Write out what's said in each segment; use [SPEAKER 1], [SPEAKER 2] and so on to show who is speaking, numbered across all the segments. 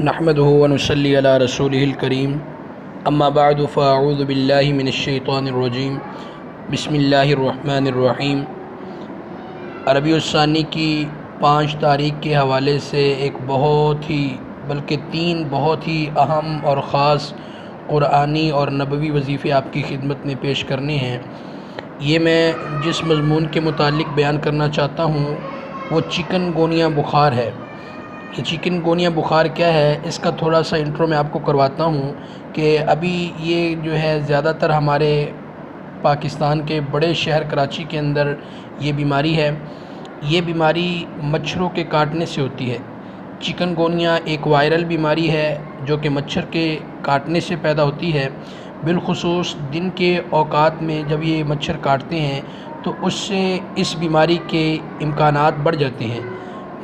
[SPEAKER 1] نحمده ونصلي على رسوله الكريم اما بعد فاعوذ بالله من الشیطان الرجیم بسم اللہ الرحمن الرحیم۔ ربیع الثانی کی 5 تاریخ کے حوالے سے ایک تین بہت ہی اہم اور خاص قرآنی اور نبوی وظیفے آپ کی خدمت میں پیش کرنے ہیں۔ یہ میں جس مضمون کے متعلق بیان کرنا چاہتا ہوں وہ چکن گونیا بخار ہے۔ یہ چکن گونیا بخار کیا ہے، اس کا تھوڑا سا انٹرو میں آپ کو کرواتا ہوں کہ ابھی یہ جو ہے زیادہ تر ہمارے پاکستان کے بڑے شہر کراچی کے اندر یہ بیماری ہے۔ یہ بیماری مچھروں کے کاٹنے سے ہوتی ہے۔ چکن گونیا ایک وائرل بیماری ہے جو کہ مچھر کے کاٹنے سے پیدا ہوتی ہے۔ بالخصوص دن کے اوقات میں جب یہ مچھر کاٹتے ہیں تو اس سے اس بیماری کے امکانات بڑھ جاتے ہیں۔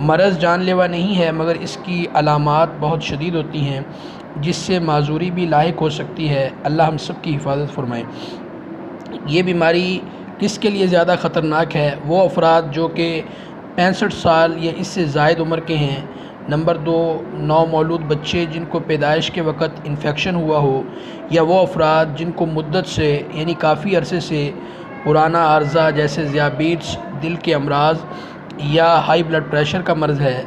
[SPEAKER 1] مرض جان لیوا نہیں ہے مگر اس کی علامات بہت شدید ہوتی ہیں جس سے معذوری بھی لاحق ہو سکتی ہے۔ اللہ ہم سب کی حفاظت فرمائے۔ یہ بیماری کس کے لیے زیادہ خطرناک ہے؟ وہ افراد جو کہ 65 سال یا اس سے زائد عمر کے ہیں۔ نمبر 2، نومولود بچے جن کو پیدائش کے وقت انفیکشن ہوا ہو، یا وہ افراد جن کو مدت سے یعنی کافی عرصے سے پرانا عارضہ جیسے ذیابیطس، دل کے امراض یا ہائی بلڈ پریشر کا مرض ہے۔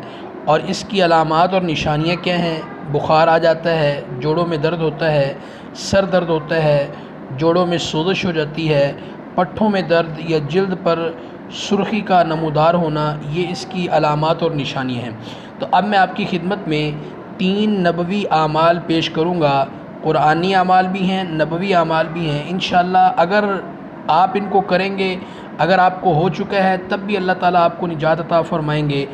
[SPEAKER 1] اور اس کی علامات اور نشانیاں کیا ہیں؟ بخار آ جاتا ہے، جوڑوں میں درد ہوتا ہے، سر درد ہوتا ہے، جوڑوں میں سوزش ہو جاتی ہے، پٹھوں میں درد یا جلد پر سرخی کا نمودار ہونا، یہ اس کی علامات اور نشانیاں ہیں۔ تو اب میں آپ کی خدمت میں 3 نبوی اعمال پیش کروں گا۔ قرآنی اعمال بھی ہیں، نبوی اعمال بھی ہیں۔ انشاءاللہ اگر آپ ان کو کریں گے، اگر آپ کو ہو چکا ہے تب بھی اللہ تعالیٰ آپ کو نجات عطا فرمائیں گے،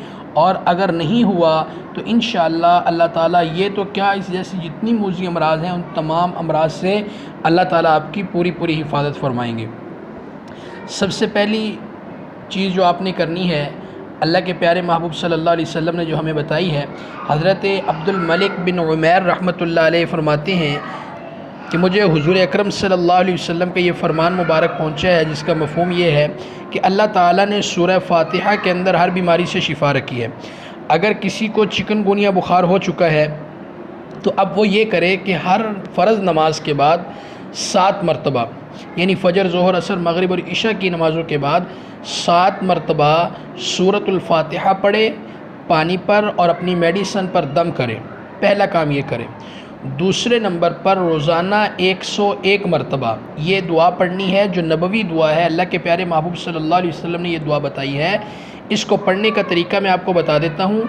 [SPEAKER 1] اور اگر نہیں ہوا تو انشاءاللہ اللہ تعالیٰ یہ تو کیا، اس جیسی جتنی موذی امراض ہیں ان تمام امراض سے اللہ تعالیٰ آپ کی پوری حفاظت فرمائیں گے۔ سب سے پہلی چیز جو آپ نے کرنی ہے، اللہ کے پیارے محبوب صلی اللہ علیہ وسلم نے جو ہمیں بتائی ہے، حضرت عبد الملک بن عمیر رحمۃ اللہ علیہ فرماتے ہیں کہ مجھے حضور اکرم صلی اللہ علیہ وسلم کا یہ فرمان مبارک پہنچا ہے جس کا مفہوم یہ ہے کہ اللہ تعالیٰ نے سورہ فاتحہ کے اندر ہر بیماری سے شفا رکھی ہے۔ اگر کسی کو چکن گونیا بخار ہو چکا ہے تو اب وہ یہ کرے کہ ہر فرض نماز کے بعد 7 مرتبہ یعنی فجر، ظہر، عصر، مغرب اور عشاء کی نمازوں کے بعد 7 مرتبہ سورۃ الفاتحہ پڑھے پانی پر اور اپنی میڈیسن پر دم کرے۔ پہلا کام یہ کرے۔ دوسرے نمبر پر روزانہ 101 مرتبہ یہ دعا پڑھنی ہے جو نبوی دعا ہے، اللہ کے پیارے محبوب صلی اللہ علیہ وسلم نے یہ دعا بتائی ہے۔ اس کو پڑھنے کا طریقہ میں آپ کو بتا دیتا ہوں۔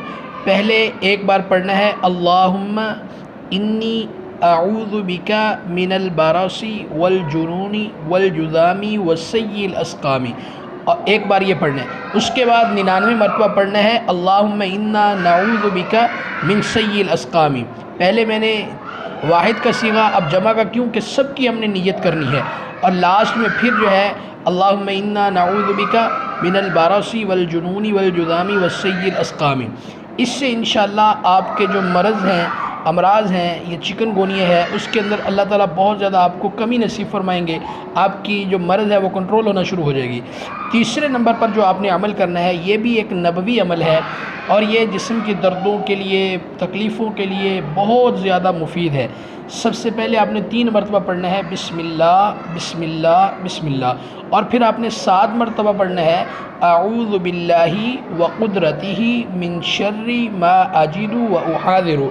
[SPEAKER 1] پہلے ایک بار پڑھنا ہے اللہم انی اعوذ بک من البرص والجنون والجذام وسیء الاسقام، اور ایک بار یہ پڑھنا ہے۔ اس کے بعد 99 مرتبہ پڑھنا ہے اللہم انا نعوذ بک من سیء الاسقام۔ پہلے میں نے واحد کا صیغہ، اب جمع کا، کیوں کہ سب کی ہم نے نیت کرنی ہے، اور لاسٹ میں پھر جو ہے اللہم انا نعوذ بک من البرص والجنون والجذام وسیء الاسقام۔ اس سے انشاءاللہ آپ کے جو مرض ہیں، امراض ہیں، یہ چکن گونیا ہے، اس کے اندر اللہ تعالیٰ بہت زیادہ آپ کو کمی نصیب فرمائیں گے۔ آپ کی جو مرض ہے وہ کنٹرول ہونا شروع ہو جائے گی۔ تیسرے نمبر پر جو آپ نے عمل کرنا ہے یہ بھی ایک نبوی عمل ہے، اور یہ جسم کی دردوں کے لیے، تکلیفوں کے لیے بہت زیادہ مفید ہے۔ سب سے پہلے آپ نے 3 مرتبہ پڑھنا ہے بسم اللہ بسم اللہ بسم اللہ، اور پھر آپ نے 7 مرتبہ پڑھنا ہے اعوذ باللہ وقدرتہ من شر ما اجد واحاذر۔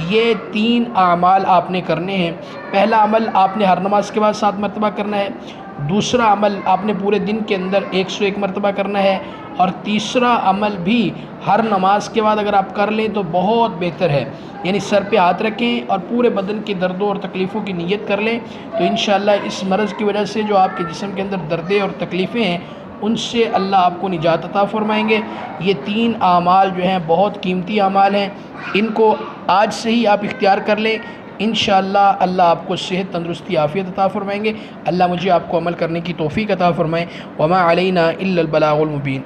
[SPEAKER 1] یہ 3 اعمال آپ نے کرنے ہیں۔ پہلا عمل آپ نے ہر نماز کے بعد 7 مرتبہ کرنا ہے، دوسرا عمل آپ نے پورے دن کے اندر 101 مرتبہ کرنا ہے، اور تیسرا عمل بھی ہر نماز کے بعد اگر آپ کر لیں تو بہت بہتر ہے، یعنی سر پہ ہاتھ رکھیں اور پورے بدن کی دردوں اور تکلیفوں کی نیت کر لیں، تو انشاءاللہ اس مرض کی وجہ سے جو آپ کے جسم کے اندر دردیں اور تکلیفیں ہیں ان سے اللہ آپ کو نجات عطا فرمائیں گے۔ یہ 3 اعمال جو ہیں بہت قیمتی اعمال ہیں، ان کو آج سے ہی آپ اختیار کر لیں۔ انشاءاللہ اللہ آپ کو صحت، تندرستی، عافیت عطا فرمائیں گے۔ اللہ مجھے آپ کو عمل کرنے کی توفیق عطا فرمائے۔ وما علینا الا البلاغ المبین۔